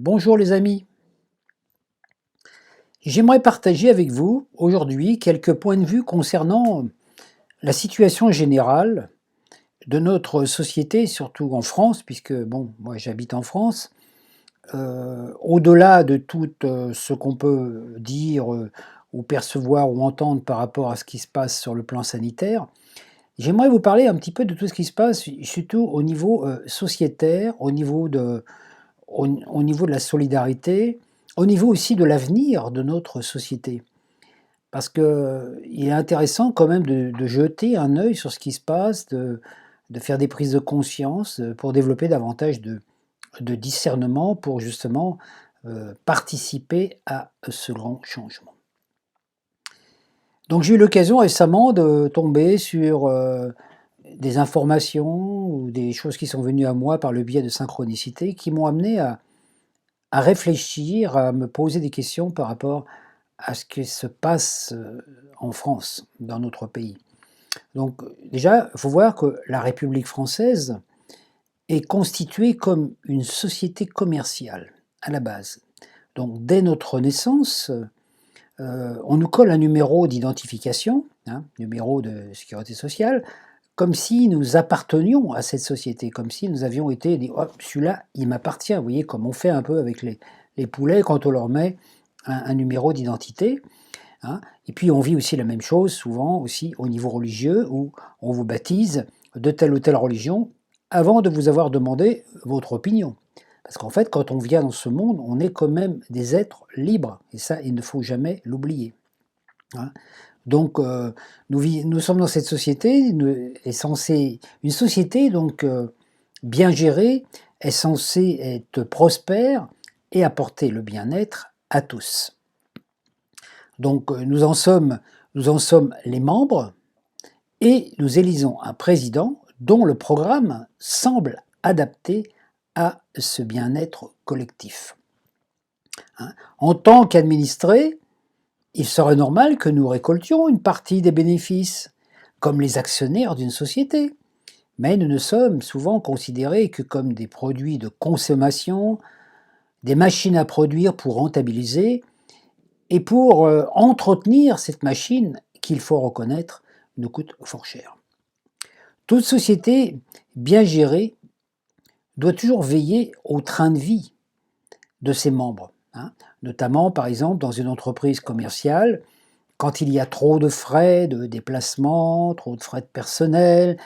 Bonjour les amis, j'aimerais partager avec vous aujourd'hui quelques points de vue concernant la situation générale de notre société, surtout en France, puisque bon, moi j'habite en France. Au-delà de tout ce qu'on peut dire ou percevoir ou entendre par rapport à ce qui se passe sur le plan sanitaire, j'aimerais vous parler un petit peu de tout ce qui se passe, surtout au niveau sociétaire, au niveau de la solidarité, au niveau aussi de l'avenir de notre société. Parce qu'il est intéressant quand même de jeter un œil sur ce qui se passe, de faire des prises de conscience, pour développer davantage de discernement pour justement, participer à ce grand changement. Donc j'ai eu l'occasion récemment de tomber sur, des informations ou des choses qui sont venues à moi par le biais de synchronicité qui m'ont amené à réfléchir, à me poser des questions par rapport à ce qui se passe, en France, dans notre pays. Donc, déjà, il faut voir que la République française est constituée comme une société commerciale, à la base. Donc dès notre naissance, on nous colle un numéro d'identification, hein, numéro de sécurité sociale, comme si nous appartenions à cette société, comme si nous avions été dit: «Oh, celui-là, il m'appartient». Vous voyez, comme on fait un peu avec les poulets quand on leur met un numéro d'identité, hein. Et puis on vit aussi la même chose souvent aussi au niveau religieux où on vous baptise de telle ou telle religion avant de vous avoir demandé votre opinion. Parce qu'en fait, quand on vient dans ce monde, on est quand même des êtres libres et ça, il ne faut jamais l'oublier, hein. Donc nous sommes dans cette société, est censée une société donc bien gérée, est censée être prospère et apporter le bien-être à tous. Donc nous en sommes les membres et nous élisons un président dont le programme semble adapté à ce bien-être collectif, hein. En tant qu'administrés, il serait normal que nous récoltions une partie des bénéfices, comme les actionnaires d'une société. Mais nous ne sommes souvent considérés que comme des produits de consommation, des machines à produire pour rentabiliser, et pour entretenir cette machine, qu'il faut reconnaître, nous coûte fort cher. Toute société bien gérée doit toujours veiller au train de vie de ses membres, hein. Notamment, par exemple, dans une entreprise commerciale, quand il y a trop de frais de déplacement, trop de frais de personnel,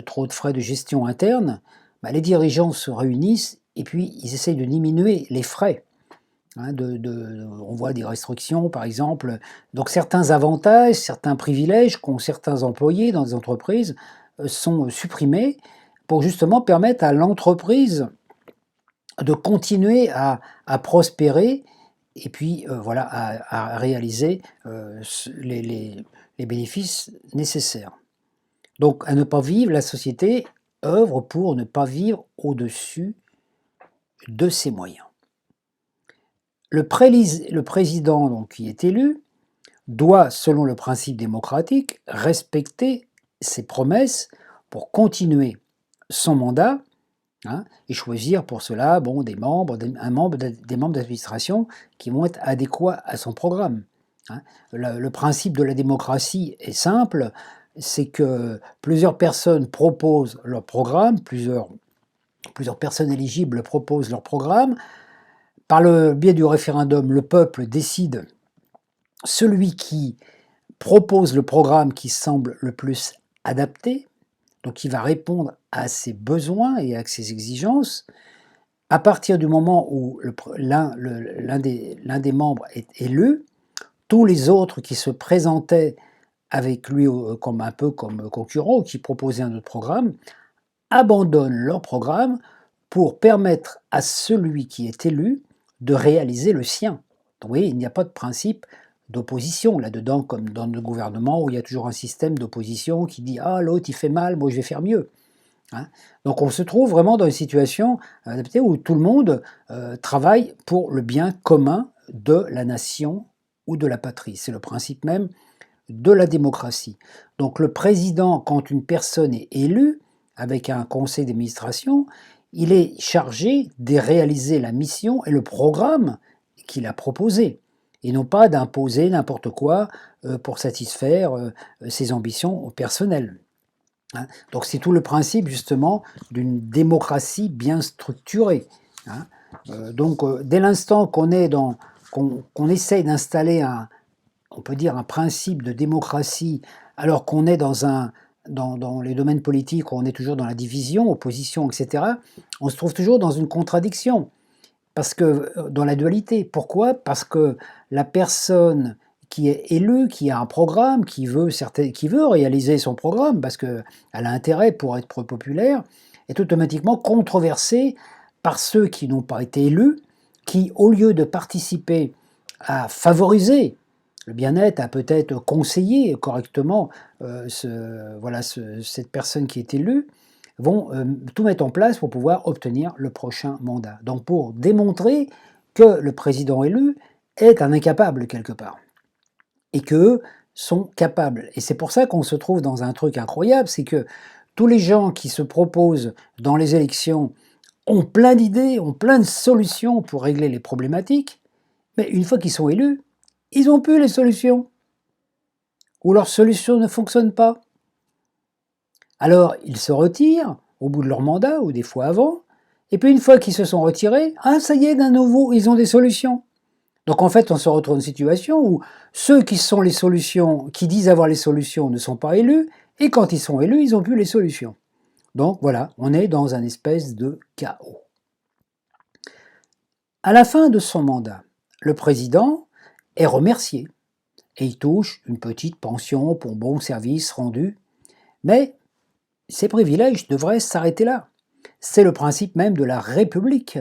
trop de frais de gestion interne, bah, les dirigeants se réunissent et puis ils essayent de diminuer les frais. Hein, on voit des restrictions, par exemple. Donc certains avantages, certains privilèges qu'ont certains employés dans des entreprises sont supprimés pour justement permettre à l'entreprise de continuer à prospérer et puis voilà, à réaliser les bénéfices nécessaires. Donc à ne pas vivre, la société œuvre pour ne pas vivre au-dessus de ses moyens. Le président donc, qui est élu doit, selon le principe démocratique, respecter ses promesses pour continuer son mandat, hein, et choisir pour cela bon, des membres d'administration qui vont être adéquats à son programme, hein. Le principe de la démocratie est simple, c'est que plusieurs personnes proposent leur programme, plusieurs personnes éligibles proposent leur programme. Par le biais du référendum, le peuple décide celui qui propose le programme qui semble le plus adapté, donc qui va répondre à ses besoins et à ses exigences. À partir du moment où l'un des membres est élu, tous les autres qui se présentaient avec lui comme un peu comme concurrents ou qui proposaient un autre programme abandonnent leur programme pour permettre à celui qui est élu de réaliser le sien. Donc, vous voyez, il n'y a pas de principe d'opposition là-dedans, comme dans le gouvernement où il y a toujours un système d'opposition qui dit «Ah, l'autre il fait mal, moi je vais faire mieux», hein. Donc on se trouve vraiment dans une situation adaptée où tout le monde travaille pour le bien commun de la nation ou de la patrie. C'est le principe même de la démocratie. Donc le président, quand une personne est élue, avec un conseil d'administration, il est chargé de réaliser la mission et le programme qu'il a proposé, et non pas d'imposer n'importe quoi pour satisfaire ses ambitions personnelles. Hein. Donc c'est tout le principe justement d'une démocratie bien structurée. Hein. Dès l'instant qu'on essaye d'installer on peut dire un principe de démocratie, alors qu'on est dans les domaines politiques où on est toujours dans la division, opposition, etc., on se trouve toujours dans une contradiction, parce que dans la dualité. Pourquoi? Parce que la personne qui est élue, qui a un programme, qui veut réaliser son programme, parce qu'elle a intérêt pour être populaire, est automatiquement controversée par ceux qui n'ont pas été élus, qui, au lieu de participer à favoriser le bien-être, à peut-être conseiller correctement cette personne qui est élue, vont tout mettre en place pour pouvoir obtenir le prochain mandat. Donc pour démontrer que le président élu est un incapable quelque part, et qu'eux sont capables. Et c'est pour ça qu'on se trouve dans un truc incroyable, c'est que tous les gens qui se proposent dans les élections ont plein d'idées, ont plein de solutions pour régler les problématiques, mais une fois qu'ils sont élus, ils n'ont plus les solutions, ou leurs solutions ne fonctionnent pas. Alors ils se retirent au bout de leur mandat, ou des fois avant, et puis une fois qu'ils se sont retirés, ça y est, d'un nouveau, ils ont des solutions. Donc en fait, on se retrouve dans une situation où ceux qui sont les solutions, qui disent avoir les solutions, ne sont pas élus, et quand ils sont élus, ils n'ont plus les solutions. Donc voilà, on est dans un espèce de chaos. À la fin de son mandat, le président est remercié, et il touche une petite pension pour bons services rendus, mais ces privilèges devraient s'arrêter là. C'est le principe même de la République.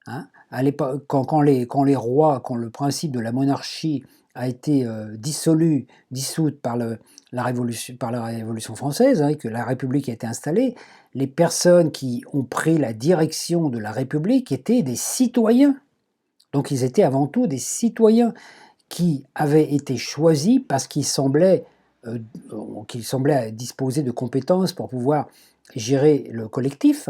Hein, à l'époque, quand les rois, quand le principe de la monarchie a été dissoute par la Révolution française, hein, que la République a été installée, les personnes qui ont pris la direction de la République étaient des citoyens. Donc ils étaient avant tout des citoyens qui avaient été choisis parce qu'ils semblaient disposer de compétences pour pouvoir gérer le collectif.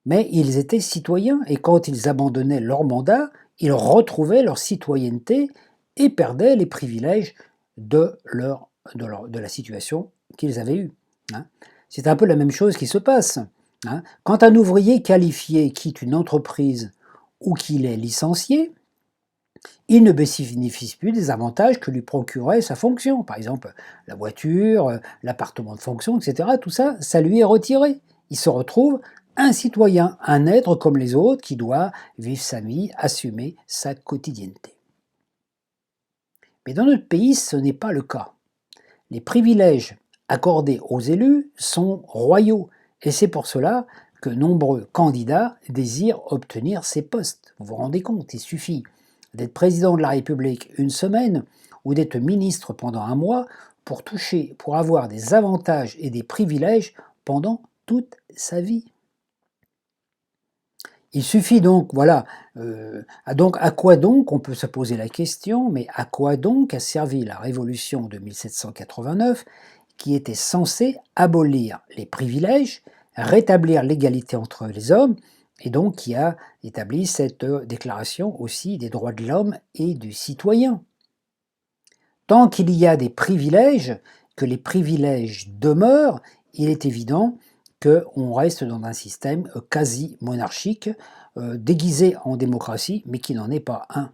Mais ils étaient citoyens, et quand ils abandonnaient leur mandat, ils retrouvaient leur citoyenneté et perdaient les privilèges de la situation qu'ils avaient eue. Hein. C'est un peu la même chose qui se passe. Hein. Quand un ouvrier qualifié quitte une entreprise ou qu'il est licencié, il ne bénéficie plus des avantages que lui procurait sa fonction. Par exemple, la voiture, l'appartement de fonction, etc. Tout ça, ça lui est retiré. Il se retrouve un citoyen, un être comme les autres qui doit vivre sa vie, assumer sa quotidienneté. Mais dans notre pays, ce n'est pas le cas. Les privilèges accordés aux élus sont royaux, et c'est pour cela que nombreux candidats désirent obtenir ces postes. Vous vous rendez compte, il suffit d'être président de la République une semaine ou d'être ministre pendant un mois pour avoir des avantages et des privilèges pendant toute sa vie. Il suffit donc, voilà, donc à quoi donc, on peut se poser la question, mais à quoi donc a servi la Révolution de 1789 qui était censée abolir les privilèges, rétablir l'égalité entre les hommes, et donc qui a établi cette déclaration aussi des droits de l'homme et du citoyen. Tant qu'il y a des privilèges, que les privilèges demeurent, il est évident qu'on reste dans un système quasi monarchique, déguisé en démocratie, mais qui n'en est pas un.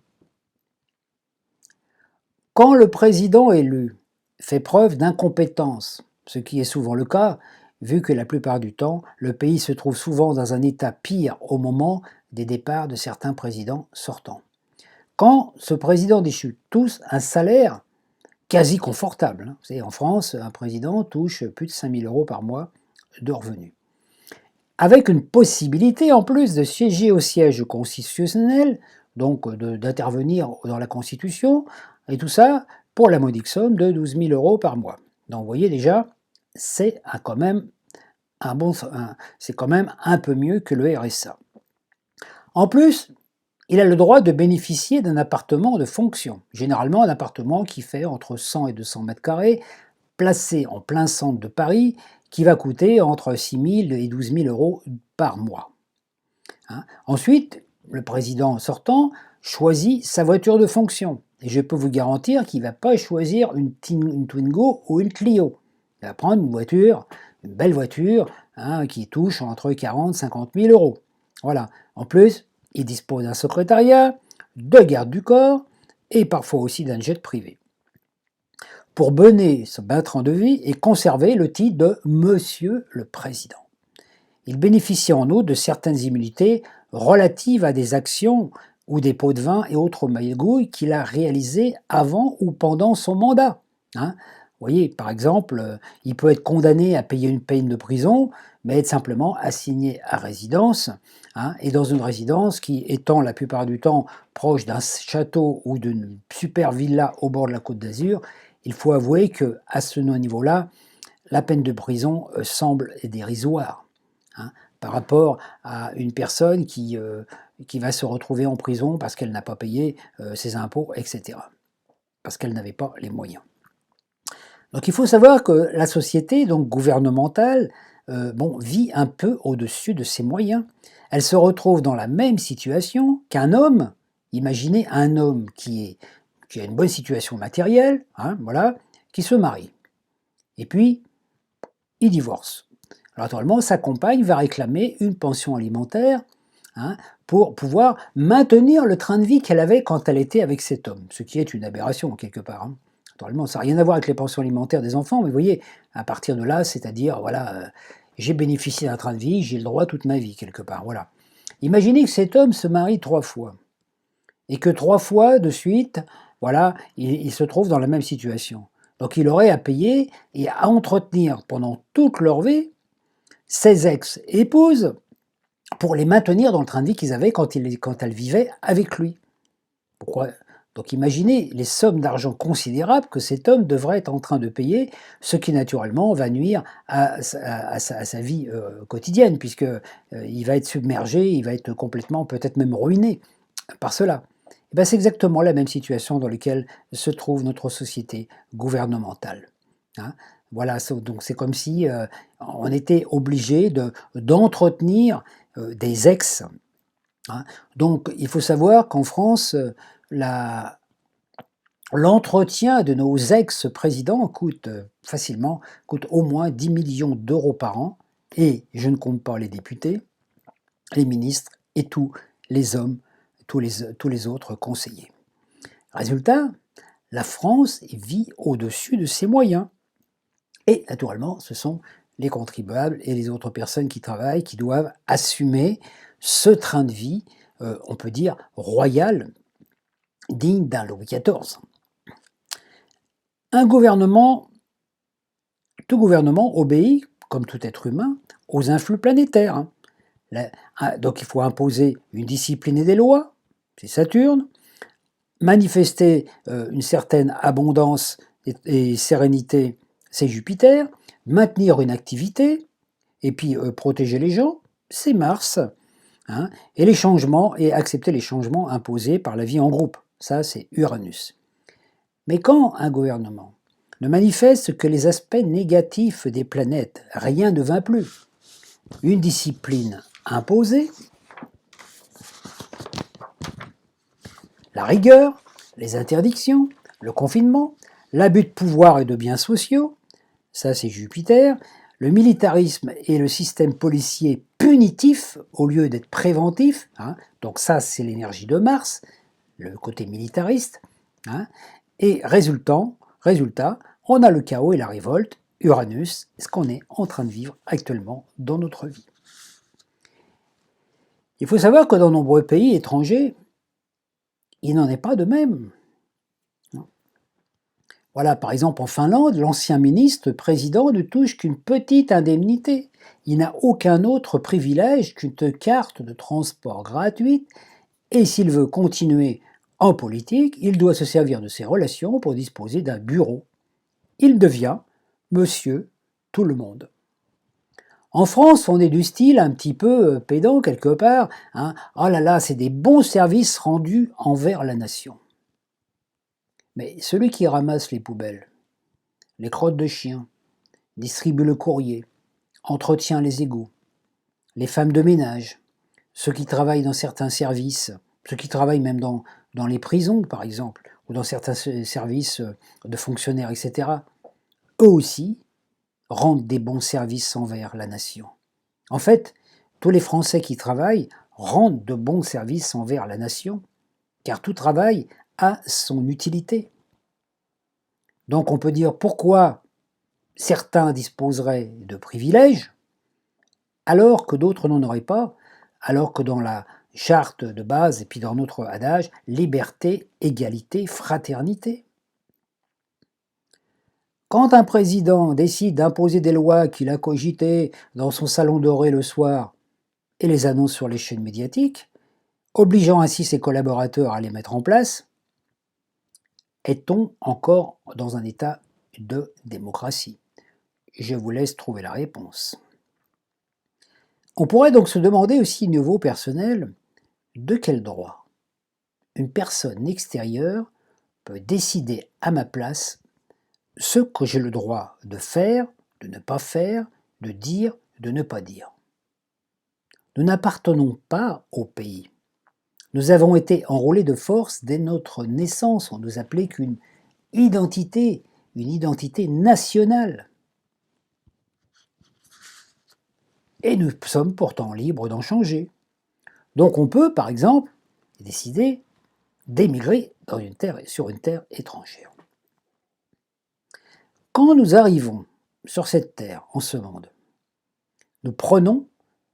Quand le président élu fait preuve d'incompétence, ce qui est souvent le cas, vu que la plupart du temps, le pays se trouve souvent dans un état pire au moment des départs de certains présidents sortants. Quand ce président déchu touche un salaire quasi confortable, vous savez, en France, un président touche plus de 5 000 € par mois de revenus, avec une possibilité en plus de siéger au siège constitutionnel, donc d'intervenir dans la Constitution, et tout ça pour la modique somme de 12 000 € par mois. Donc vous voyez déjà, c'est quand même un peu mieux que le RSA. En plus, il a le droit de bénéficier d'un appartement de fonction, généralement un appartement qui fait entre 100 et 200 mètres carrés, placé en plein centre de Paris, qui va coûter entre 6 000 et 12 000 € par mois. Ensuite, le président sortant choisit sa voiture de fonction. Et je peux vous garantir qu'il ne va pas choisir une Twingo ou une Clio. Il va prendre une belle voiture, qui touche entre 40 et 50 000 euros. Voilà. En plus, il dispose d'un secrétariat, de gardes du corps et parfois aussi d'un jet privé. Pour mener ce bas train de vie et conserver le titre de Monsieur le Président. Il bénéficie en outre de certaines immunités relatives à des actions ou des pots de vin et autres magouilles qu'il a réalisées avant ou pendant son mandat. Vous voyez, par exemple, il peut être condamné à payer une peine de prison, mais être simplement assigné à résidence, et dans une résidence qui, étant la plupart du temps proche d'un château ou d'une super villa au bord de la Côte d'Azur, il faut avouer qu'à ce niveau-là, la peine de prison semble dérisoire. Par rapport à une personne qui va se retrouver en prison parce qu'elle n'a pas payé ses impôts, etc. Parce qu'elle n'avait pas les moyens. Donc il faut savoir que la société donc gouvernementale vit un peu au-dessus de ses moyens. Elle se retrouve dans la même situation qu'un homme. Imaginez un homme qui a une bonne situation matérielle, qui se marie. Et puis, il divorce. Alors, naturellement, sa compagne va réclamer une pension alimentaire pour pouvoir maintenir le train de vie qu'elle avait quand elle était avec cet homme, ce qui est une aberration quelque part. Naturellement, ça n'a rien à voir avec les pensions alimentaires des enfants, mais vous voyez, à partir de là, c'est-à-dire, j'ai bénéficié d'un train de vie, j'ai le droit toute ma vie quelque part. Voilà. Imaginez que cet homme se marie 3 fois, et que 3 fois de suite, il se trouve dans la même situation. Donc il aurait à payer et à entretenir pendant toute leur vie ses ex-épouses pour les maintenir dans le train de vie qu'ils avaient quand elles vivaient avec lui. Pourquoi ? Donc imaginez les sommes d'argent considérables que cet homme devrait être en train de payer, ce qui naturellement va nuire à sa vie quotidienne, puisqu'il va être submergé, il va être complètement, peut-être même ruiné par cela. Et c'est exactement la même situation dans laquelle se trouve notre société gouvernementale. Voilà, donc c'est comme si on était obligé d'entretenir des ex. Donc il faut savoir qu'en France, l'entretien de nos ex-présidents coûte au moins 10 millions d'euros par an, et je ne compte pas les députés, les ministres et tous les hommes, tous les autres conseillers. Résultat, la France vit au-dessus de ses moyens. Et naturellement, ce sont les contribuables et les autres personnes qui travaillent qui doivent assumer ce train de vie, on peut dire, royal, digne d'un Louis XIV. Tout gouvernement obéit, comme tout être humain, aux influx planétaires. Donc il faut imposer une discipline et des lois, c'est Saturne, manifester une certaine abondance et sérénité, c'est Jupiter, maintenir une activité, et puis protéger les gens, c'est Mars, et les changements, et accepter les changements imposés par la vie en groupe, ça c'est Uranus. Mais quand un gouvernement ne manifeste que les aspects négatifs des planètes, rien ne va plus. Une discipline imposée, la rigueur, les interdictions, le confinement, l'abus de pouvoir et de biens sociaux, ça c'est Jupiter, le militarisme et le système policier punitif au lieu d'être préventif, donc ça c'est l'énergie de Mars, le côté militariste, et résultat, on a le chaos et la révolte, Uranus, ce qu'on est en train de vivre actuellement dans notre vie. Il faut savoir que dans nombreux pays étrangers, il n'en est pas de même. Voilà, par exemple en Finlande, l'ancien ministre président ne touche qu'une petite indemnité. Il n'a aucun autre privilège qu'une carte de transport gratuite, et s'il veut continuer en politique, il doit se servir de ses relations pour disposer d'un bureau. Il devient monsieur tout le monde. En France, on est du style un petit peu pédant quelque part. Oh là là, c'est des bons services rendus envers la nation. Mais celui qui ramasse les poubelles, les crottes de chiens, distribue le courrier, entretient les égouts, les femmes de ménage, ceux qui travaillent dans certains services, ceux qui travaillent même dans les prisons, par exemple, ou dans certains services de fonctionnaires, etc., eux aussi rendent des bons services envers la nation. En fait, tous les Français qui travaillent rendent de bons services envers la nation, car tout travail a son utilité. Donc on peut dire pourquoi certains disposeraient de privilèges, alors que d'autres n'en auraient pas, alors que dans la charte de base et puis dans notre adage, liberté, égalité, fraternité. Quand un président décide d'imposer des lois qu'il a cogitées dans son salon doré le soir et les annonce sur les chaînes médiatiques, obligeant ainsi ses collaborateurs à les mettre en place, est-on encore dans un état de démocratie? Je vous laisse trouver la réponse. On pourrait donc se demander aussi, niveau personnel, de quel droit une personne extérieure peut décider à ma place ce que j'ai le droit de faire, de ne pas faire, de dire, de ne pas dire. Nous n'appartenons pas au pays. Nous avons été enrôlés de force dès notre naissance. On nous appelait qu'une identité nationale. Et nous sommes pourtant libres d'en changer. Donc on peut, par exemple, décider d'émigrer sur une terre étrangère. Quand nous arrivons sur cette terre, en ce monde, nous prenons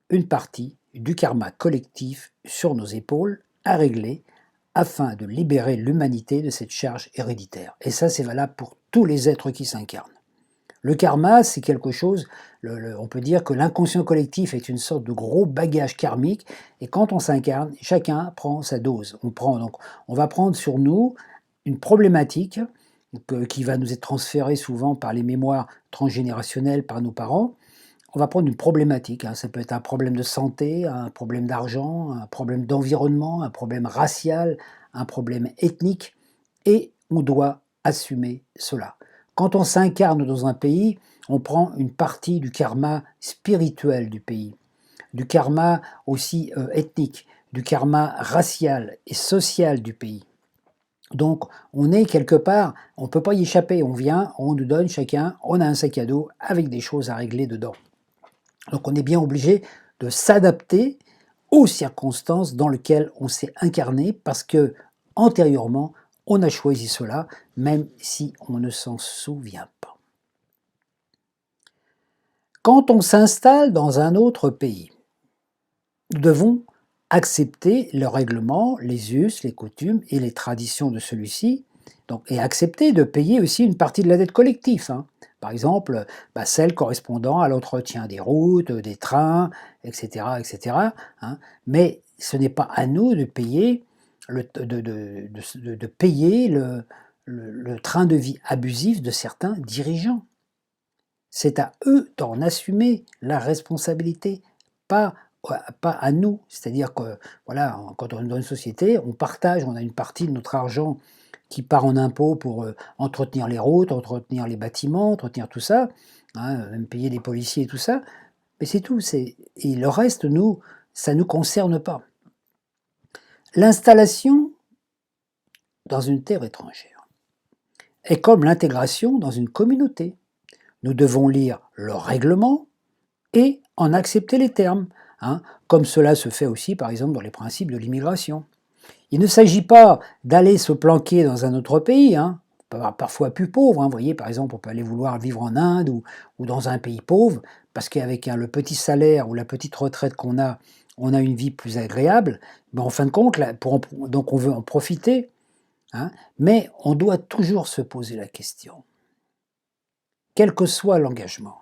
une partie du karma collectif sur nos épaules à régler afin de libérer l'humanité de cette charge héréditaire. Et ça, c'est valable pour tous les êtres qui s'incarnent. Le karma, c'est quelque chose, on peut dire que l'inconscient collectif est une sorte de gros bagage karmique, et quand on s'incarne, chacun prend sa dose. On va prendre sur nous une problématique qui va nous être transférée souvent par les mémoires transgénérationnelles par nos parents. On va prendre une problématique, ça peut être un problème de santé, un problème d'argent, un problème d'environnement, un problème racial, un problème ethnique, et on doit assumer cela. Quand on s'incarne dans un pays, on prend une partie du karma spirituel du pays, du karma aussi ethnique, du karma racial et social du pays. Donc on est quelque part, on ne peut pas y échapper, on vient, on nous donne chacun, on a un sac à dos avec des choses à régler dedans. Donc on est bien obligé de s'adapter aux circonstances dans lesquelles on s'est incarné parce que antérieurement, on a choisi cela, même si on ne s'en souvient pas. Quand on s'installe dans un autre pays, nous devons accepter le règlement, les us, les coutumes et les traditions de celui-ci, et accepter de payer aussi une partie de la dette collective. Par exemple, celle correspondant à l'entretien des routes, des trains, etc. etc. Mais ce n'est pas à nous de payer le train de vie abusif de certains dirigeants. C'est à eux d'en assumer la responsabilité, pas à nous. C'est-à-dire que voilà, quand on est dans une société, on partage, on a une partie de notre argent qui part en impôts pour entretenir les routes, entretenir les bâtiments, entretenir tout ça, même payer des policiers et tout ça, mais c'est tout. Et le reste, ça ne nous concerne pas. L'installation dans une terre étrangère est comme l'intégration dans une communauté. Nous devons lire le règlement et en accepter les termes, comme cela se fait aussi par exemple dans les principes de l'immigration. Il ne s'agit pas d'aller se planquer dans un autre pays, parfois plus pauvre. Vous voyez, par exemple, on peut aller vouloir vivre en Inde ou dans un pays pauvre, parce qu'avec le petit salaire ou la petite retraite qu'on a, on a une vie plus agréable. Mais en fin de compte, donc on veut en profiter, mais on doit toujours se poser la question. Quel que soit l'engagement,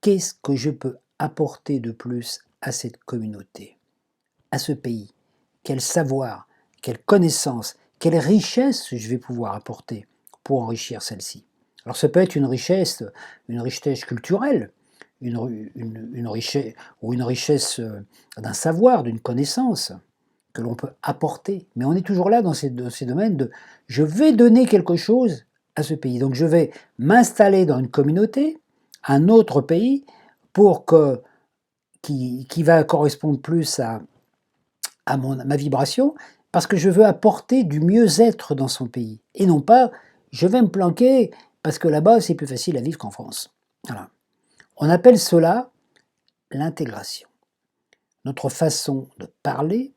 qu'est-ce que je peux apporter de plus à cette communauté, à ce pays? Quel savoir, quelle connaissance, quelle richesse je vais pouvoir apporter pour enrichir celle-ci? Alors ça peut être une richesse culturelle, une richesse d'un savoir, d'une connaissance que l'on peut apporter. Mais on est toujours là dans ces domaines de « je vais donner quelque chose à ce pays ». Donc je vais m'installer dans une communauté, un autre pays, pour que qui va correspondre plus ma vibration, parce que je veux apporter du mieux-être dans son pays. Et non pas, je vais me planquer parce que là-bas, c'est plus facile à vivre qu'en France. Voilà. On appelle cela l'intégration. Notre façon de parler,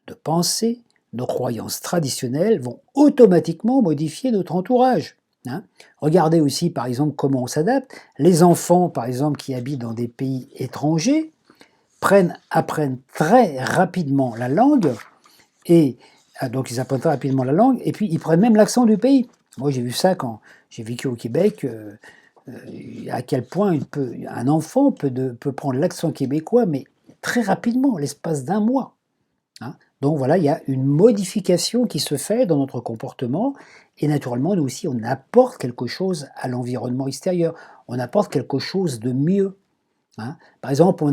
de penser, nos croyances traditionnelles vont automatiquement modifier notre entourage. Hein. Regardez aussi, par exemple, comment on s'adapte. Les enfants, par exemple, qui habitent dans des pays étrangers, apprennent très rapidement la langue, et donc ils apprennent très rapidement la langue, et puis ils prennent même l'accent du pays. Moi, j'ai vu ça quand j'ai vécu au Québec, à quel point un enfant peut prendre l'accent québécois, mais très rapidement, l'espace d'un mois. Hein. Donc voilà, il y a une modification qui se fait dans notre comportement, et naturellement, nous aussi, on apporte quelque chose à l'environnement extérieur, on apporte quelque chose de mieux. Hein. Par exemple,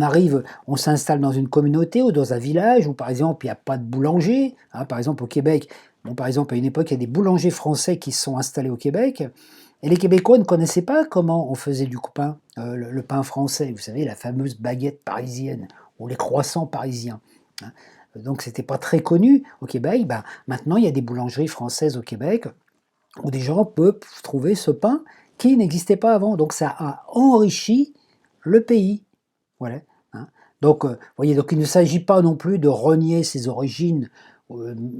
on s'installe dans une communauté ou dans un village où, par exemple, il n'y a pas de boulanger. Hein. Par exemple, au Québec, par exemple, à une époque, il y a des boulangers français qui se sont installés au Québec, et les Québécois ne connaissaient pas comment on faisait du pain, le pain français, vous savez, la fameuse baguette parisienne, ou les croissants parisiens. Hein. Donc, c'était pas très connu au Québec. Maintenant, il y a des boulangeries françaises au Québec où des gens peuvent trouver ce pain qui n'existait pas avant. Donc, ça a enrichi le pays. Voilà. Hein. Donc, voyez, donc il ne s'agit pas non plus de renier ses origines,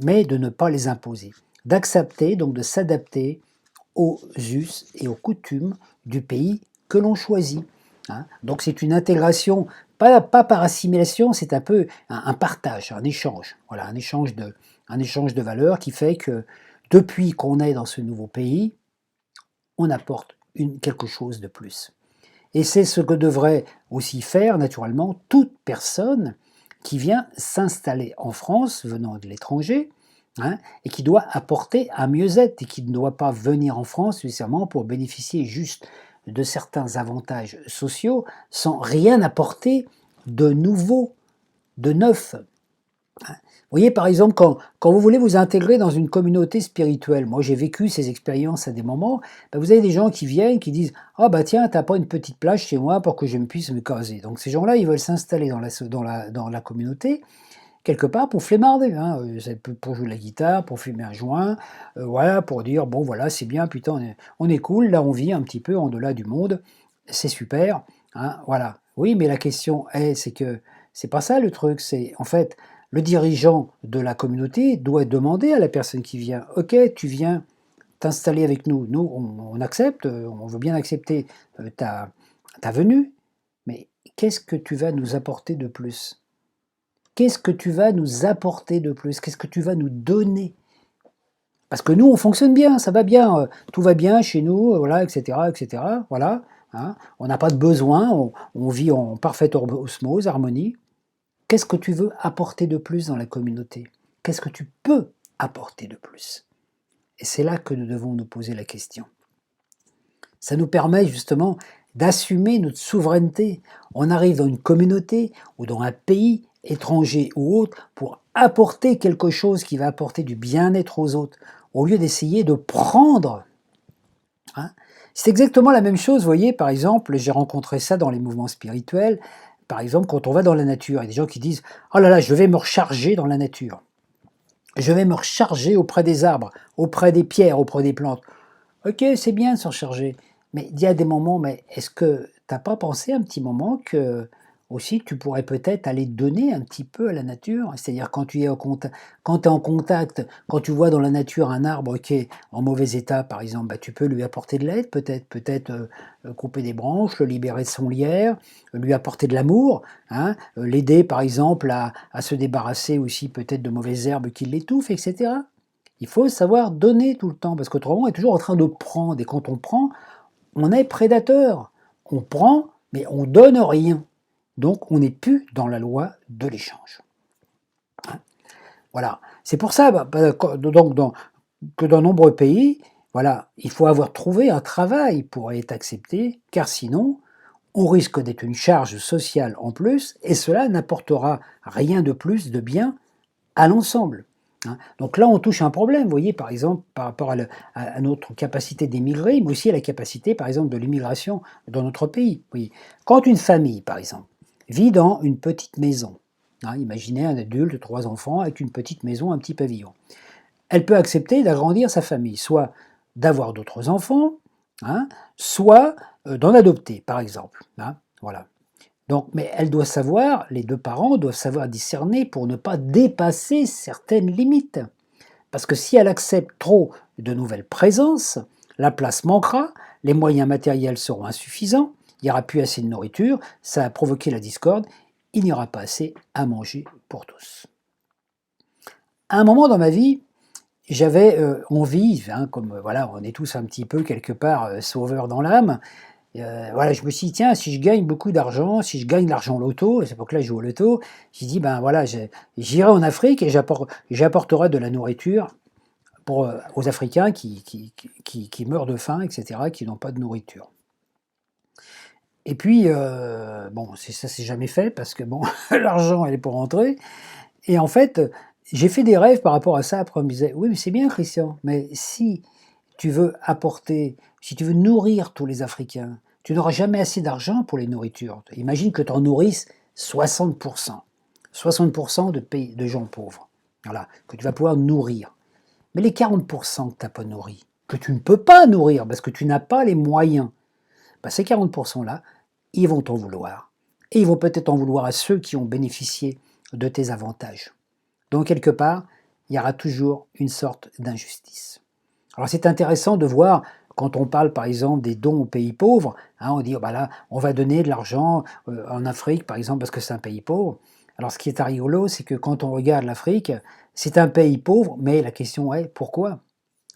mais de ne pas les imposer. D'accepter, donc de s'adapter aux us et aux coutumes du pays que l'on choisit. Hein. Donc c'est une intégration, pas par assimilation, c'est un peu un partage, un échange. Voilà, un échange de valeurs qui fait que depuis qu'on est dans ce nouveau pays, on apporte quelque chose de plus. Et c'est ce que devrait aussi faire naturellement toute personne qui vient s'installer en France, venant de l'étranger, hein, et qui doit apporter un mieux-être, et qui ne doit pas venir en France nécessairement pour bénéficier juste de certains avantages sociaux, sans rien apporter de nouveau, de neuf. Vous voyez, par exemple, quand vous voulez vous intégrer dans une communauté spirituelle, moi j'ai vécu ces expériences à des moments, vous avez des gens qui viennent, qui disent « Ah bah tiens, t'as pas une petite plage chez moi pour que je puisse me caser ». Donc ces gens-là, ils veulent s'installer dans la communauté, quelque part pour flemmarder, hein, pour jouer de la guitare, pour fumer un joint, voilà, pour dire « Bon voilà, c'est bien, putain, on est cool, là on vit un petit peu en delà du monde, c'est super, hein, voilà ». Oui, mais la question c'est que c'est pas ça le truc, c'est en fait… Le dirigeant de la communauté doit demander à la personne qui vient « Ok, tu viens t'installer avec nous, nous on accepte, on veut bien accepter ta venue, mais qu'est-ce que tu vas nous apporter de plus? Qu'est-ce que tu vas nous apporter de plus? Qu'est-ce que tu vas nous donner? Parce que nous, on fonctionne bien, ça va bien, tout va bien chez nous, voilà, etc., etc., voilà, hein, on n'a pas de besoin, on vit en parfaite osmose, harmonie. Qu'est-ce que tu veux apporter de plus dans la communauté? Qu'est-ce que tu peux apporter de plus? Et c'est là que nous devons nous poser la question. Ça nous permet justement d'assumer notre souveraineté. On arrive dans une communauté ou dans un pays étranger ou autre pour apporter quelque chose qui va apporter du bien-être aux autres, au lieu d'essayer de prendre. Hein. C'est exactement la même chose, vous voyez, par exemple, j'ai rencontré ça dans les mouvements spirituels. Par exemple, quand on va dans la nature, il y a des gens qui disent « Oh là là, je vais me recharger dans la nature. Je vais me recharger auprès des arbres, auprès des pierres, auprès des plantes. » Ok, c'est bien de s'en charger, mais il y a des moments, mais est-ce que tu n'as pas pensé un petit moment que aussi tu pourrais peut-être aller donner un petit peu à la nature? C'est-à-dire quand tu es quand tu es en contact, quand tu vois dans la nature un arbre qui est en mauvais état, par exemple, tu peux lui apporter de l'aide, peut-être couper des branches, le libérer de son lierre, lui apporter de l'amour, hein, l'aider par exemple à se débarrasser aussi peut-être de mauvaises herbes qui l'étouffent, etc. Il faut savoir donner tout le temps, parce qu'autrement, on est toujours en train de prendre. Et quand on prend, on est prédateur. On prend, mais on donne rien. Donc, on n'est plus dans la loi de l'échange. Hein. Voilà. C'est pour ça donc, que dans nombreux pays, voilà, il faut avoir trouvé un travail pour être accepté, car sinon, on risque d'être une charge sociale en plus, et cela n'apportera rien de plus de bien à l'ensemble. Hein. Donc là, on touche un problème, vous voyez, par exemple, par rapport à notre capacité d'émigrer, mais aussi à la capacité, par exemple, de l'immigration dans notre pays. Vous voyez. Quand une famille, par exemple, vit dans une petite maison. Imaginez un adulte, 3 enfants, avec une petite maison, un petit pavillon. Elle peut accepter d'agrandir sa famille, soit d'avoir d'autres enfants, hein, soit d'en adopter, par exemple. Voilà. Donc, mais elle doit savoir, les deux parents doivent savoir discerner pour ne pas dépasser certaines limites. Parce que si elle accepte trop de nouvelles présences, la place manquera, les moyens matériels seront insuffisants, il n'y aura plus assez de nourriture, ça a provoqué la discorde, il n'y aura pas assez à manger pour tous. À un moment dans ma vie, j'avais envie, comme voilà, on est tous un petit peu quelque part sauveurs dans l'âme, voilà, je me suis dit, tiens, si je gagne beaucoup d'argent, si je gagne de l'argent au loto, à cette époque-là, je joue au loto, j'ai dit, ben voilà, j'irai en Afrique et j'apporterai de la nourriture aux Africains qui meurent de faim, etc., qui n'ont pas de nourriture. Et puis, bon, ça c'est jamais fait parce que bon, l'argent, elle est pour rentrer. Et en fait, j'ai fait des rêves par rapport à ça. Après, on me disait, oui, mais c'est bien, Christian, mais si tu veux apporter, si tu veux nourrir tous les Africains, tu n'auras jamais assez d'argent pour les nourritures. Imagine que tu en nourrisses 60%. 60% de gens pauvres. Voilà, que tu vas pouvoir nourrir. Mais les 40% que tu n'as pas nourris, que tu ne peux pas nourrir parce que tu n'as pas les moyens, ben ces 40%-là, ils vont t'en vouloir. Et ils vont peut-être en vouloir à ceux qui ont bénéficié de tes avantages. Donc quelque part, il y aura toujours une sorte d'injustice. Alors c'est intéressant de voir, quand on parle par exemple des dons aux pays pauvres, on dit, oh, bah là, on va donner de l'argent en Afrique par exemple parce que c'est un pays pauvre. Alors ce qui est rigolo, c'est que quand on regarde l'Afrique, c'est un pays pauvre, mais la question est pourquoi?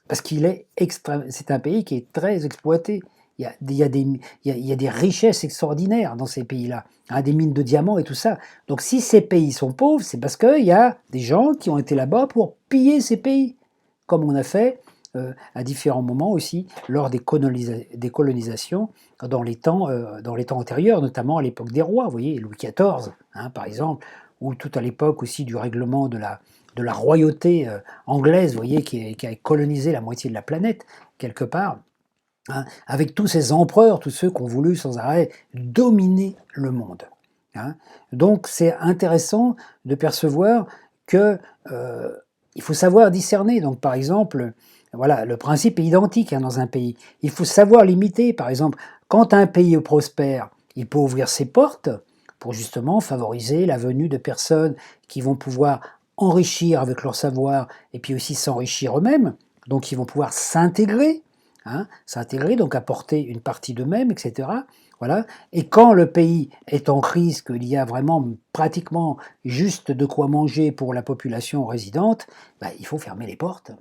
Parce c'est un pays qui est très exploité. Il y a des richesses extraordinaires dans ces pays-là, des mines de diamants et tout ça. Donc si ces pays sont pauvres, c'est parce qu'il y a des gens qui ont été là-bas pour piller ces pays, comme on a fait à différents moments aussi lors des colonisations dans les temps antérieurs, notamment à l'époque des rois, vous voyez, Louis XIV, par exemple, ou tout à l'époque aussi du règlement de la royauté anglaise, vous voyez, qui a colonisé la moitié de la planète, quelque part, avec tous ces empereurs, tous ceux qui ont voulu sans arrêt dominer le monde. Donc c'est intéressant de percevoir que il faut savoir discerner. Donc par exemple, voilà, le principe est identique dans un pays. Il faut savoir limiter. Par exemple, quand un pays prospère, il peut ouvrir ses portes pour justement favoriser la venue de personnes qui vont pouvoir enrichir avec leur savoir et puis aussi s'enrichir eux-mêmes. Donc ils vont pouvoir s'intégrer, donc apporter une partie d'eux-mêmes, etc. Voilà. Et quand le pays est en crise, qu'il y a vraiment pratiquement juste de quoi manger pour la population résidente, il faut fermer les portes.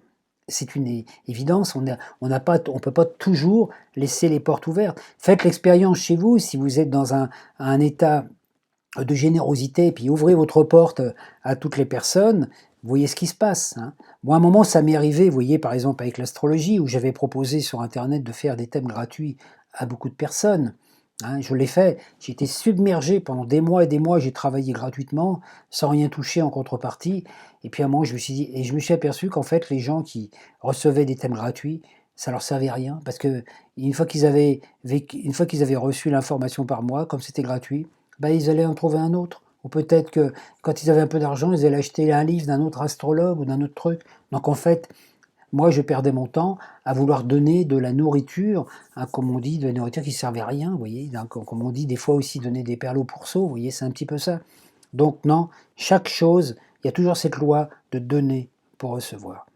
C'est une évidence, on ne peut pas toujours laisser les portes ouvertes. Faites l'expérience chez vous, si vous êtes dans un état de générosité, puis ouvrez votre porte à toutes les personnes, vous voyez ce qui se passe. Moi, à un moment, ça m'est arrivé, vous voyez, par exemple avec l'astrologie, où j'avais proposé sur Internet de faire des thèmes gratuits à beaucoup de personnes. Je l'ai fait, j'ai été submergé pendant des mois et des mois, j'ai travaillé gratuitement, sans rien toucher en contrepartie, et puis à un moment, je me suis dit, et je me suis aperçu qu'en fait, les gens qui recevaient des thèmes gratuits, ça leur servait à rien, parce que une fois qu'ils avaient reçu l'information par mois, comme c'était gratuit, ils allaient en trouver un autre. Ou peut-être que quand ils avaient un peu d'argent, ils allaient acheter un livre d'un autre astrologue ou d'un autre truc. Donc en fait, moi je perdais mon temps à vouloir donner de la nourriture, comme on dit, de la nourriture qui ne servait à rien, vous voyez. Comme on dit des fois aussi donner des perles aux pourceaux, vous voyez, c'est un petit peu ça. Donc non, chaque chose, il y a toujours cette loi de donner pour recevoir.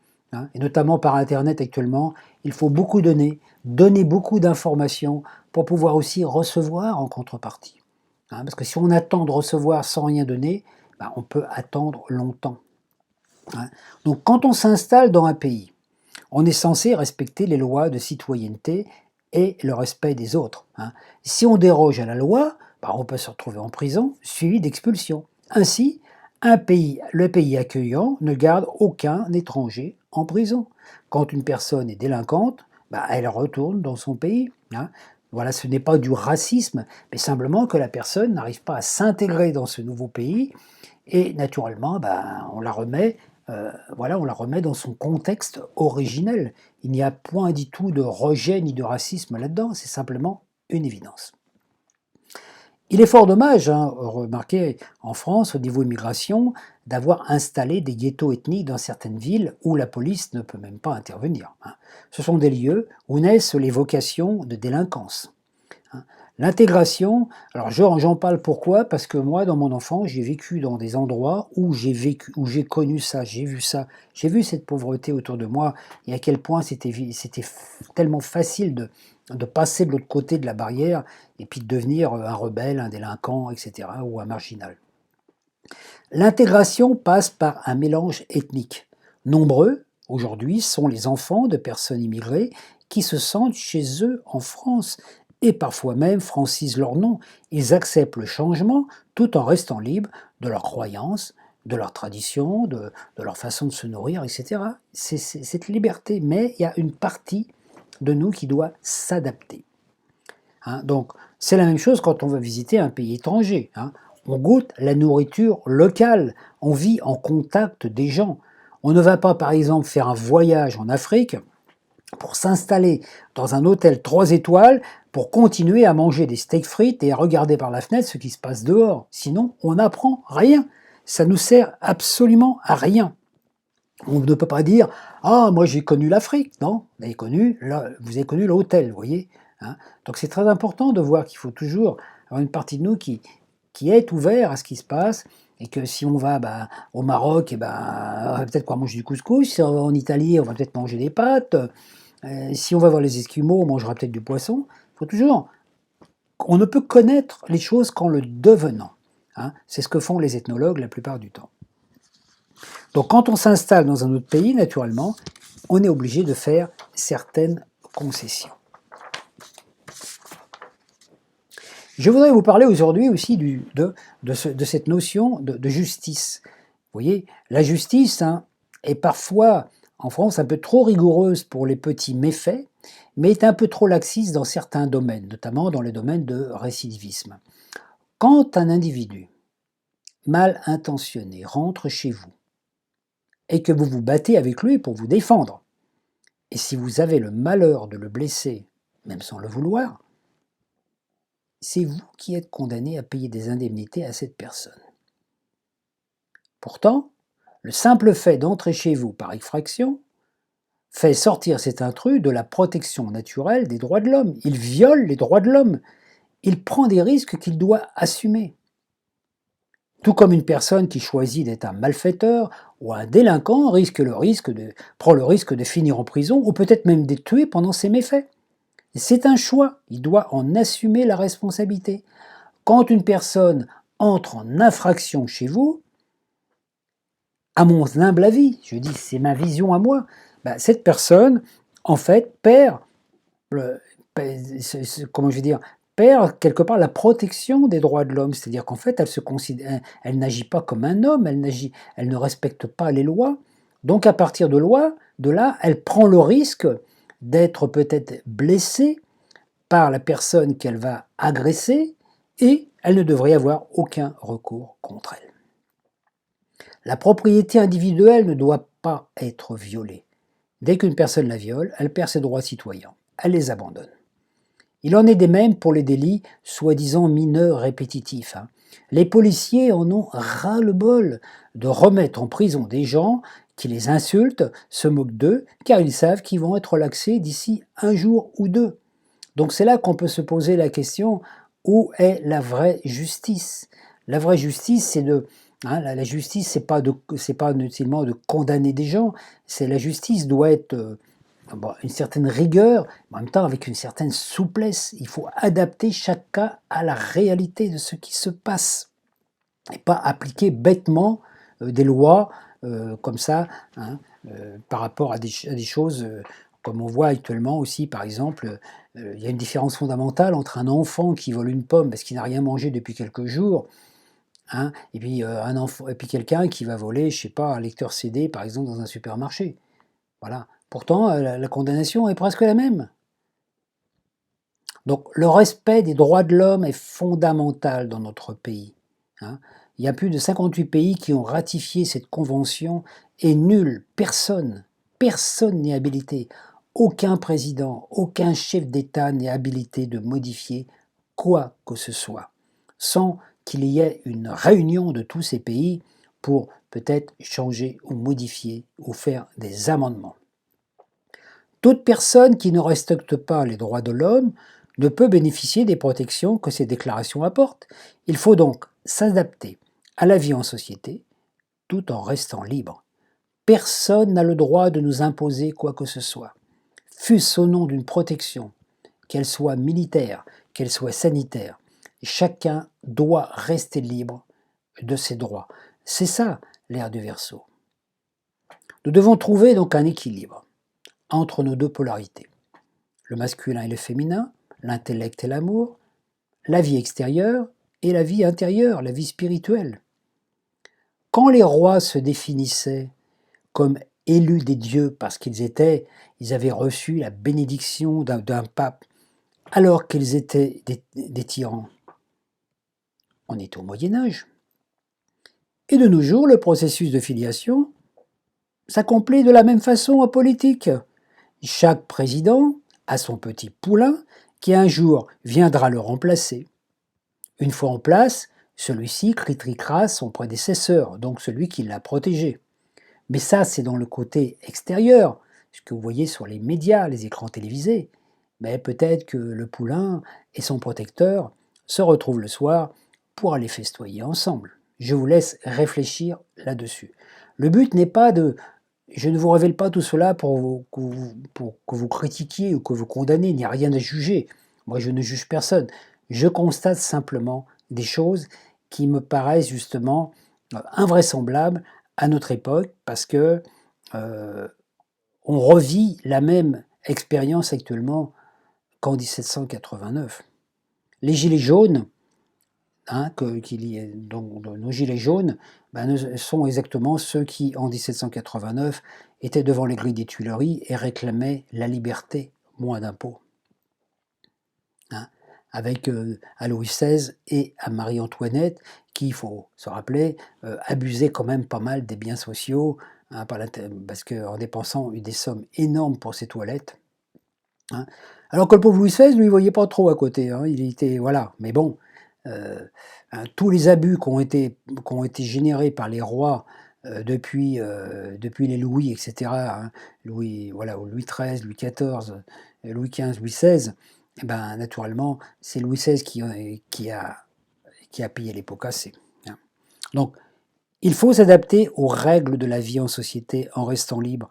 Et notamment par Internet actuellement, il faut beaucoup donner beaucoup d'informations pour pouvoir aussi recevoir en contrepartie. Parce que si on attend de recevoir sans rien donner, on peut attendre longtemps. Donc quand on s'installe dans un pays, on est censé respecter les lois de citoyenneté et le respect des autres. Si on déroge à la loi, on peut se retrouver en prison, suivi d'expulsion. Ainsi, le pays accueillant ne garde aucun étranger en prison. Quand une personne est délinquante, elle retourne dans son pays. Voilà, ce n'est pas du racisme, mais simplement que la personne n'arrive pas à s'intégrer dans ce nouveau pays et naturellement, on la remet dans son contexte originel. Il n'y a point du tout de rejet ni de racisme là-dedans, c'est simplement une évidence. Il est fort dommage, hein, remarquez, en France, au niveau immigration, d'avoir installé des ghettos ethniques dans certaines villes où la police ne peut même pas intervenir, hein. Ce sont des lieux où naissent les vocations de délinquance, hein. L'intégration, alors j'en parle pourquoi? Parce que moi, dans mon enfance, j'ai vécu dans des endroits où où j'ai connu ça, j'ai vu ça, j'ai vu cette pauvreté autour de moi et à quel point c'était tellement facile de passer de l'autre côté de la barrière et puis de devenir un rebelle, un délinquant, etc., ou un marginal. L'intégration passe par un mélange ethnique. Nombreux, aujourd'hui, sont les enfants de personnes immigrées qui se sentent chez eux en France et parfois même francisent leur nom. Ils acceptent le changement tout en restant libres de leurs croyances, de leurs traditions, de leur façon de se nourrir, etc. C'est cette liberté, mais il y a une partie de nous qui doit s'adapter, hein. Donc, c'est la même chose quand on va visiter un pays étranger, hein. On goûte la nourriture locale, on vit en contact des gens. On ne va pas, par exemple, faire un voyage en Afrique pour s'installer dans un hôtel 3 étoiles pour continuer à manger des steaks frites et à regarder par la fenêtre ce qui se passe dehors. Sinon, on n'apprend rien. Ça nous sert absolument à rien. On ne peut pas dire ah moi j'ai connu l'Afrique, non, vous avez connu l'hôtel, vous voyez, hein. Donc c'est très important de voir qu'il faut toujours avoir une partie de nous qui est ouvert à ce qui se passe et que si on va au Maroc, et on va peut-être pas manger du couscous, si on va en Italie, on va peut-être manger des pâtes, si on va voir les Esquimaux, on mangera peut-être du poisson. Il faut toujours, on ne peut connaître les choses qu'en le devenant, hein. C'est ce que font les ethnologues la plupart du temps. Donc quand on s'installe dans un autre pays, naturellement, on est obligé de faire certaines concessions. Je voudrais vous parler aujourd'hui aussi de cette notion de justice. Vous voyez, la justice, hein, est parfois, en France, un peu trop rigoureuse pour les petits méfaits, mais est un peu trop laxiste dans certains domaines, notamment dans les domaines de récidivisme. Quand un individu mal intentionné rentre chez vous et que vous vous battez avec lui pour vous défendre, et si vous avez le malheur de le blesser, même sans le vouloir, c'est vous qui êtes condamné à payer des indemnités à cette personne. Pourtant, le simple fait d'entrer chez vous par effraction fait sortir cet intrus de la protection naturelle des droits de l'homme. Il viole les droits de l'homme. Il prend des risques qu'il doit assumer. Tout comme une personne qui choisit d'être un malfaiteur ou un délinquant prend le risque de finir en prison ou peut-être même d'être tué pendant ses méfaits. C'est un choix, il doit en assumer la responsabilité. Quand une personne entre en infraction chez vous, à mon humble avis, je dis c'est ma vision à moi, cette personne, en fait, comment je vais dire, perd quelque part la protection des droits de l'homme. C'est-à-dire qu'en fait, elle n'agit pas comme un homme, elle ne respecte pas les lois. Donc à partir de là, elle prend le risque d'être peut-être blessée par la personne qu'elle va agresser et elle ne devrait avoir aucun recours contre elle. La propriété individuelle ne doit pas être violée. Dès qu'une personne la viole, elle perd ses droits citoyens, elle les abandonne. Il en est des mêmes pour les délits soi-disant mineurs répétitifs, hein. Les policiers en ont ras-le-bol de remettre en prison des gens qui les insultent, se moquent d'eux, car ils savent qu'ils vont être relaxés d'ici un jour ou deux. Donc c'est là qu'on peut se poser la question, où est la vraie justice? La vraie justice, c'est la justice, c'est pas inutilement de condamner des gens, c'est la justice doit être une certaine rigueur, mais en même temps avec une certaine souplesse. Il faut adapter chaque cas à la réalité de ce qui se passe et pas appliquer bêtement des lois comme ça, hein, par rapport à des choses comme on voit actuellement aussi, par exemple, il y a une différence fondamentale entre un enfant qui vole une pomme parce qu'il n'a rien mangé depuis quelques jours, hein, et puis et puis quelqu'un qui va voler, je sais pas, un lecteur CD par exemple dans un supermarché. Voilà. Pourtant, la condamnation est presque la même. Donc le respect des droits de l'homme est fondamental dans notre pays, hein. Il y a plus de 58 pays qui ont ratifié cette convention et personne n'est habilité, aucun président, aucun chef d'État n'est habilité de modifier quoi que ce soit. sans qu'il y ait une réunion de tous ces pays pour peut-être changer ou modifier ou faire des amendements. Toute personne qui ne respecte pas les droits de l'homme ne peut bénéficier des protections que ces déclarations apportent. Il faut donc s'adapter à la vie en société tout en restant libre. Personne n'a le droit de nous imposer quoi que ce soit, fût-ce au nom d'une protection, qu'elle soit militaire, qu'elle soit sanitaire. Chacun doit rester libre de ses droits. C'est ça l'ère du Verseau. Nous devons trouver donc un équilibre entre nos deux polarités, le masculin et le féminin, l'intellect et l'amour, la vie extérieure et la vie intérieure, la vie spirituelle. Quand les rois se définissaient comme élus des dieux parce ils avaient reçu la bénédiction d'un pape, alors qu'ils étaient des tyrans, on est au Moyen-Âge. Et de nos jours, le processus de filiation s'accomplit de la même façon en politique. Chaque président a son petit poulain qui un jour viendra le remplacer. Une fois en place, celui-ci critiquera son prédécesseur, donc celui qui l'a protégé. Mais ça, c'est dans le côté extérieur, ce que vous voyez sur les médias, les écrans télévisés. Mais peut-être que le poulain et son protecteur se retrouvent le soir pour aller festoyer ensemble. Je vous laisse réfléchir là-dessus. Le but n'est pas de... Je ne vous révèle pas tout cela pour que vous critiquiez ou que vous condamniez, il n'y a rien à juger. Moi, je ne juge personne. Je constate simplement des choses qui me paraissent justement invraisemblables à notre époque parce que on revit la même expérience actuellement qu'en 1789. Les gilets jaunes, donc nos gilets jaunes, sont exactement ceux qui, en 1789, étaient devant les grilles des Tuileries et réclamaient la liberté, moins d'impôts. Avec à Louis XVI et à Marie-Antoinette, qui, il faut se rappeler, abusaient quand même pas mal des biens sociaux, parce qu'en dépensant des sommes énormes pour ses toilettes. Alors que le pauvre Louis XVI, lui, il voyait pas trop à côté. Il était, voilà, mais bon, tous les abus qui ont été générés par les rois depuis les Louis, etc., Louis XIII, Louis XIV, Louis XV, Louis XVI, naturellement, c'est Louis XVI qui a payé les pots cassés. Donc, il faut s'adapter aux règles de la vie en société en restant libre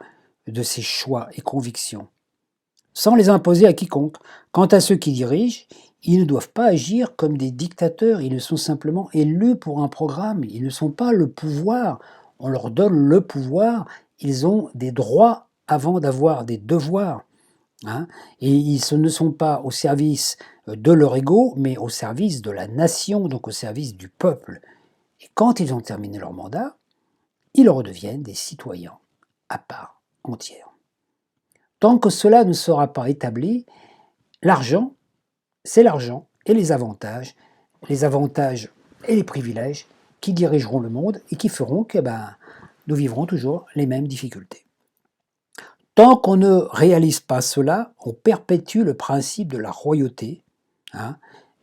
de ses choix et convictions, sans les imposer à quiconque. Quant à ceux qui dirigent, ils ne doivent pas agir comme des dictateurs, ils sont simplement élus pour un programme, ils ne sont pas le pouvoir, on leur donne le pouvoir, ils ont des droits avant d'avoir des devoirs. Et ils ne sont pas au service de leur ego, mais au service de la nation, donc au service du peuple. Et quand ils ont terminé leur mandat, ils redeviennent des citoyens à part entière. Tant que cela ne sera pas établi, l'argent, c'est l'argent et les avantages et les privilèges qui dirigeront le monde et qui feront que nous vivrons toujours les mêmes difficultés. Tant qu'on ne réalise pas cela, on perpétue le principe de la royauté,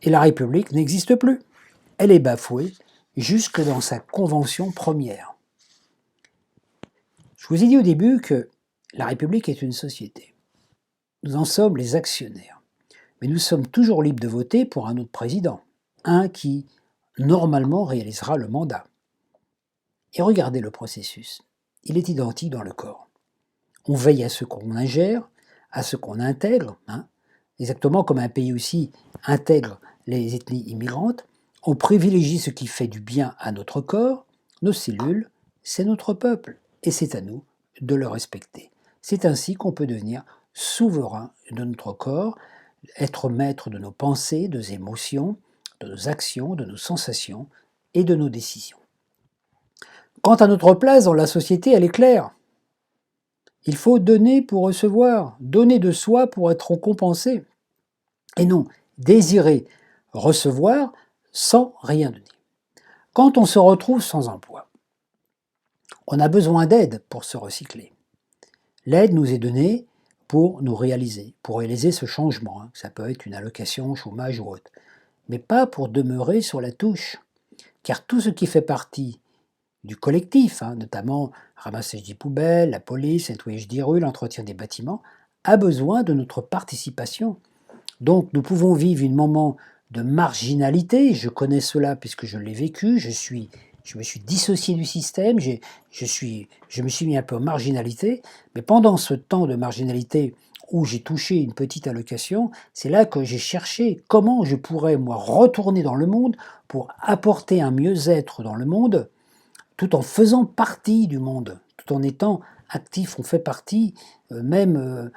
et la République n'existe plus. Elle est bafouée jusque dans sa convention première. Je vous ai dit au début que la République est une société. Nous en sommes les actionnaires. Mais nous sommes toujours libres de voter pour un autre président, un qui, normalement, réalisera le mandat. Et regardez le processus. Il est identique dans le corps. On veille à ce qu'on ingère, à ce qu'on intègre, exactement comme un pays aussi intègre les ethnies immigrantes. On privilégie ce qui fait du bien à notre corps, nos cellules, c'est notre peuple, et c'est à nous de le respecter. C'est ainsi qu'on peut devenir souverain de notre corps, être maître de nos pensées, de nos émotions, de nos actions, de nos sensations et de nos décisions. Quant à notre place dans la société, elle est claire. Il faut donner pour recevoir, donner de soi pour être récompensé, et non désirer recevoir sans rien donner. Quand on se retrouve sans emploi, on a besoin d'aide pour se recycler. L'aide nous est donnée pour réaliser ce changement. Ça peut être une allocation, chômage ou autre. mais pas pour demeurer sur la touche. Car tout ce qui fait partie du collectif, notamment ramassage des poubelles, la police, nettoyage des rues, l'entretien des bâtiments, a besoin de notre participation. Donc nous pouvons vivre un moment de marginalité, je connais cela puisque je l'ai vécu, je me suis dissocié du système, je me suis mis un peu en marginalité, mais pendant ce temps de marginalité où j'ai touché une petite allocation, c'est là que j'ai cherché comment je pourrais, moi, retourner dans le monde pour apporter un mieux-être dans le monde, tout en faisant partie du monde, tout en étant actif, on fait partie, même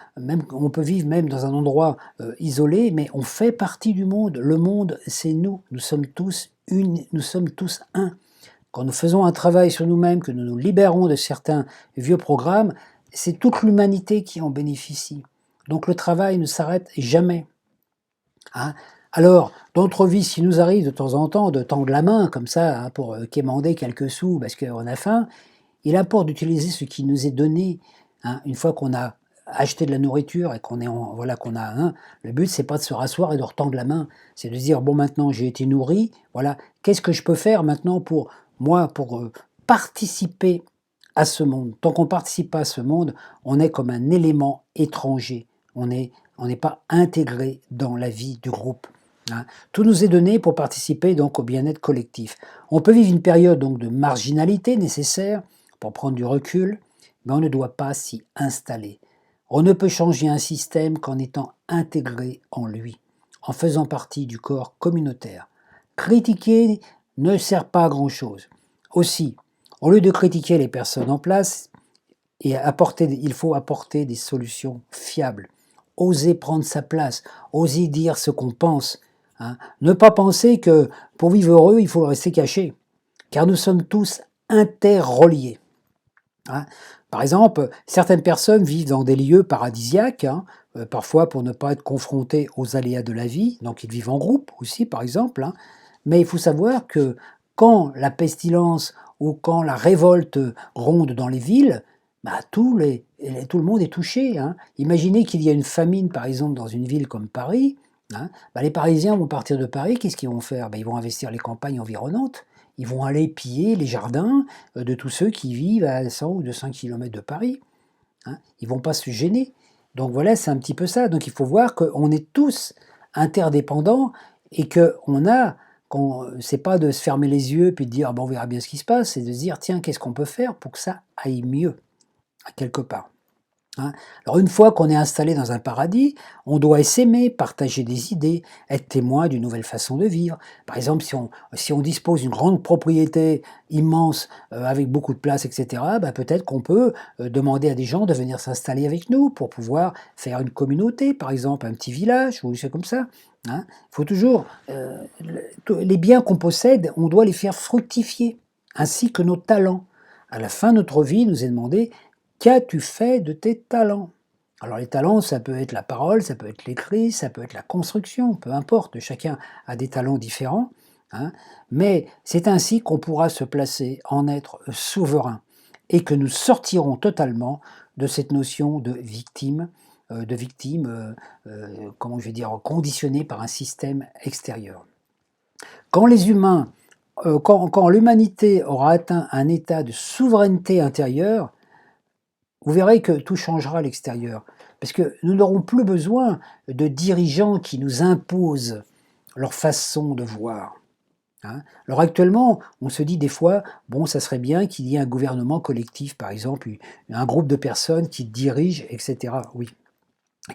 on peut vivre même dans un endroit isolé, mais on fait partie du monde. Le monde, c'est nous. Nous sommes tous une, nous sommes tous un. Quand nous faisons un travail sur nous-mêmes, que nous nous libérons de certains vieux programmes, c'est toute l'humanité qui en bénéficie. Donc le travail ne s'arrête jamais. Hein. Alors, dans notre vie, s'il nous arrive de temps en temps de tendre la main comme ça pour quémander quelques sous parce qu'on a faim, il importe d'utiliser ce qui nous est donné. Une fois qu'on a acheté de la nourriture et qu'on est voilà qu'on a le but c'est pas de se rasseoir et de retendre la main, c'est de se dire bon maintenant j'ai été nourri, voilà, qu'est-ce que je peux faire maintenant pour moi pour participer à ce monde. Tant qu'on participe pas à ce monde, on est comme un élément étranger. On n'est pas intégré dans la vie du groupe. Tout nous est donné pour participer donc au bien-être collectif. On peut vivre une période donc de marginalité nécessaire pour prendre du recul, mais on ne doit pas s'y installer. On ne peut changer un système qu'en étant intégré en lui, en faisant partie du corps communautaire. Critiquer ne sert pas à grand-chose. Aussi, au lieu de critiquer les personnes en place, il faut apporter des solutions fiables. Oser prendre sa place, oser dire ce qu'on pense. Ne pas penser que pour vivre heureux, il faut rester caché, car nous sommes tous interreliés. Par exemple, certaines personnes vivent dans des lieux paradisiaques, parfois pour ne pas être confrontés aux aléas de la vie, donc ils vivent en groupe aussi par exemple, mais il faut savoir que quand la pestilence ou quand la révolte ronde dans les villes, tout le monde est touché. Imaginez qu'il y a une famine par exemple dans une ville comme Paris, les Parisiens vont partir de Paris, qu'est-ce qu'ils vont faire? Ils vont investir les campagnes environnantes. Ils vont aller piller les jardins de tous ceux qui vivent à 100 ou 200 km de Paris. Ils ne vont pas se gêner. Donc voilà, c'est un petit peu ça. Donc il faut voir qu'on est tous interdépendants et qu'on a, c'est pas de se fermer les yeux puis de dire on verra bien ce qui se passe, c'est de se dire tiens, qu'est-ce qu'on peut faire pour que ça aille mieux, quelque part. Alors une fois qu'on est installé dans un paradis, on doit s'aimer, partager des idées, être témoin d'une nouvelle façon de vivre. Par exemple, si on dispose d'une grande propriété immense avec beaucoup de place, etc., peut-être qu'on peut demander à des gens de venir s'installer avec nous pour pouvoir faire une communauté, par exemple un petit village ou des choses comme ça. Il faut toujours, les biens qu'on possède, on doit les faire fructifier, ainsi que nos talents. À la fin de notre vie, il nous est demandé qu'as-tu fait de tes talents? Alors les talents, ça peut être la parole, ça peut être l'écrit, ça peut être la construction, peu importe, chacun a des talents différents, mais c'est ainsi qu'on pourra se placer en être souverain et que nous sortirons totalement de cette notion de victime, comment je vais dire, conditionnée par un système extérieur. Quand les humains, quand l'humanité aura atteint un état de souveraineté intérieure, vous verrez que tout changera à l'extérieur. Parce que nous n'aurons plus besoin de dirigeants qui nous imposent leur façon de voir. Alors actuellement, on se dit des fois, bon, ça serait bien qu'il y ait un gouvernement collectif, par exemple, un groupe de personnes qui dirigent, etc. Oui,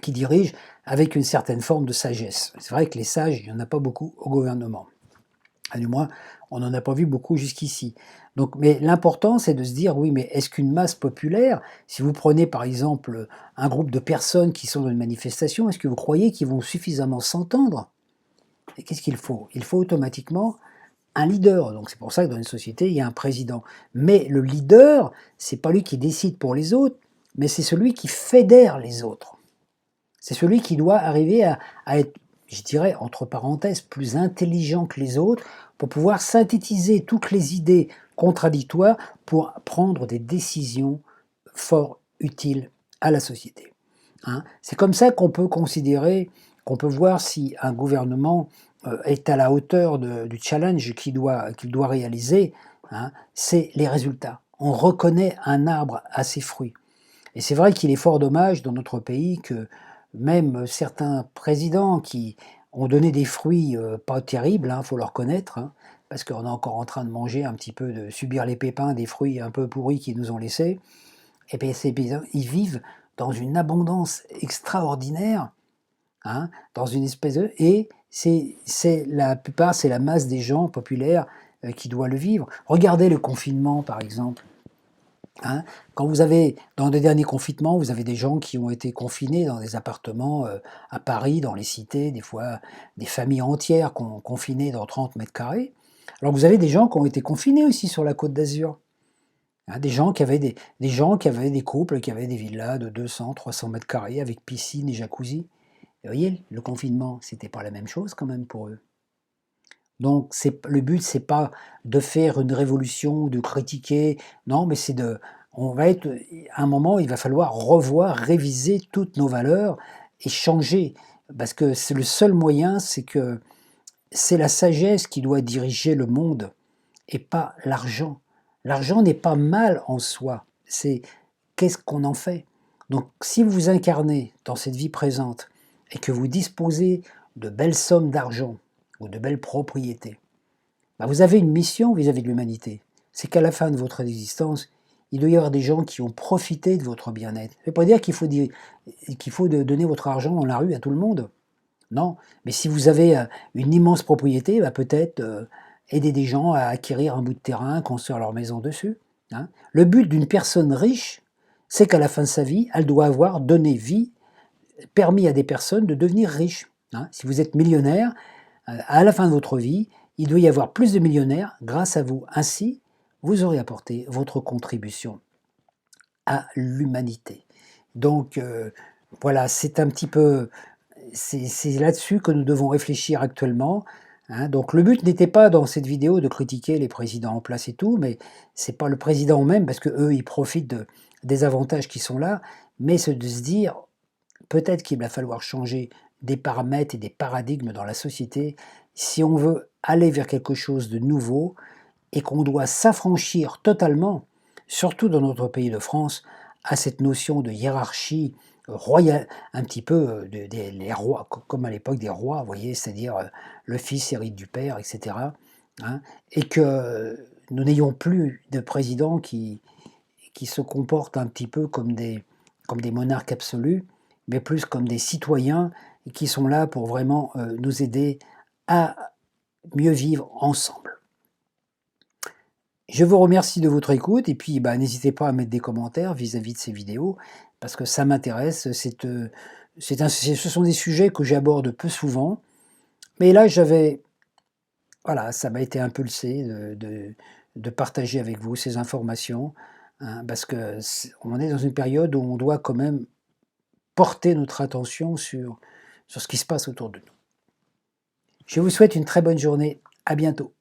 qui dirigent avec une certaine forme de sagesse. C'est vrai que les sages, il n'y en a pas beaucoup au gouvernement. Du moins, on n'en a pas vu beaucoup jusqu'ici. Donc, mais l'important, c'est de se dire, oui, mais est-ce qu'une masse populaire, si vous prenez par exemple un groupe de personnes qui sont dans une manifestation, est-ce que vous croyez qu'ils vont suffisamment s'entendre? Et qu'est-ce qu'il faut? Il faut automatiquement un leader. Donc c'est pour ça que dans une société, il y a un président. Mais le leader, c'est pas lui qui décide pour les autres, mais c'est celui qui fédère les autres. C'est celui qui doit arriver à être, je dirais, entre parenthèses, plus intelligent que les autres pour pouvoir synthétiser toutes les idées contradictoires pour prendre des décisions fort utiles à la société. C'est comme ça qu'on peut considérer, qu'on peut voir si un gouvernement est à la hauteur du challenge qu'il doit réaliser, hein, c'est les résultats. On reconnaît un arbre à ses fruits. Et c'est vrai qu'il est fort dommage dans notre pays que même certains présidents qui ont donné des fruits pas terribles, il faut le reconnaître, hein, parce qu'on est encore en train de manger un petit peu, de subir les pépins des fruits un peu pourris qu'ils nous ont laissés, et bien ces paysans, ils vivent dans une abondance extraordinaire, hein, dans une espèce de... Et c'est la plupart, c'est la masse des gens populaires qui doit le vivre. Regardez le confinement, par exemple. Hein, quand vous avez, dans les derniers confinements, vous avez des gens qui ont été confinés dans des appartements à Paris, dans les cités, des fois des familles entières confinées dans 30 mètres carrés. Alors vous avez des gens qui ont été confinés aussi sur la Côte d'Azur. Hein, des gens qui avaient des gens qui avaient des couples, qui avaient des villas de 200, 300 mètres carrés avec piscine et jacuzzi. Et vous voyez, le confinement, c'était pas la même chose quand même pour eux. Donc le but, c'est pas de faire une révolution, de critiquer, non, mais c'est de, on va être, à un moment, il va falloir revoir, réviser toutes nos valeurs et changer, parce que c'est le seul moyen, c'est que c'est la sagesse qui doit diriger le monde et pas l'argent. L'argent n'est pas mal en soi, c'est qu'est-ce qu'on en fait. Donc si vous incarnez dans cette vie présente et que vous disposez de belles sommes d'argent ou de belles propriétés, bah, vous avez une mission vis-à-vis de l'humanité. C'est qu'à la fin de votre existence, il doit y avoir des gens qui ont profité de votre bien-être. Ça ne veut pas dire qu'il faut donner votre argent dans la rue à tout le monde. Non, mais si vous avez une immense propriété, bah, peut-être aider des gens à acquérir un bout de terrain, construire leur maison dessus. Hein. Le but d'une personne riche, c'est qu'à la fin de sa vie, elle doit avoir donné vie, permis à des personnes de devenir riches. Hein. Si vous êtes millionnaire, à la fin de votre vie, il doit y avoir plus de millionnaires grâce à vous. Ainsi, vous aurez apporté votre contribution à l'humanité. Donc voilà, c'est un petit peu, c'est là-dessus que nous devons réfléchir actuellement. Hein. Donc le but n'était pas dans cette vidéo de critiquer les présidents en place et tout, mais c'est pas le président même, parce que eux ils profitent des avantages qui sont là, mais c'est de se dire peut-être qu'il va falloir changer des paramètres et des paradigmes dans la société si on veut aller vers quelque chose de nouveau et qu'on doit s'affranchir totalement, surtout dans notre pays de France, à cette notion de hiérarchie royale, un petit peu les rois, comme à l'époque des rois, vous voyez, c'est-à-dire le fils hérite du père, etc. Hein, et que nous n'ayons plus de présidents qui se comportent un petit peu comme des monarques absolus, mais plus comme des citoyens qui sont là pour vraiment nous aider à mieux vivre ensemble. Je vous remercie de votre écoute et puis bah, n'hésitez pas à mettre des commentaires vis-à-vis de ces vidéos parce que ça m'intéresse. Ce sont des sujets que j'aborde peu souvent, mais là voilà, ça m'a été impulsé de partager avec vous ces informations, hein, parce que on est dans une période où on doit quand même porter notre attention sur ce qui se passe autour de nous. Je vous souhaite une très bonne journée. À bientôt.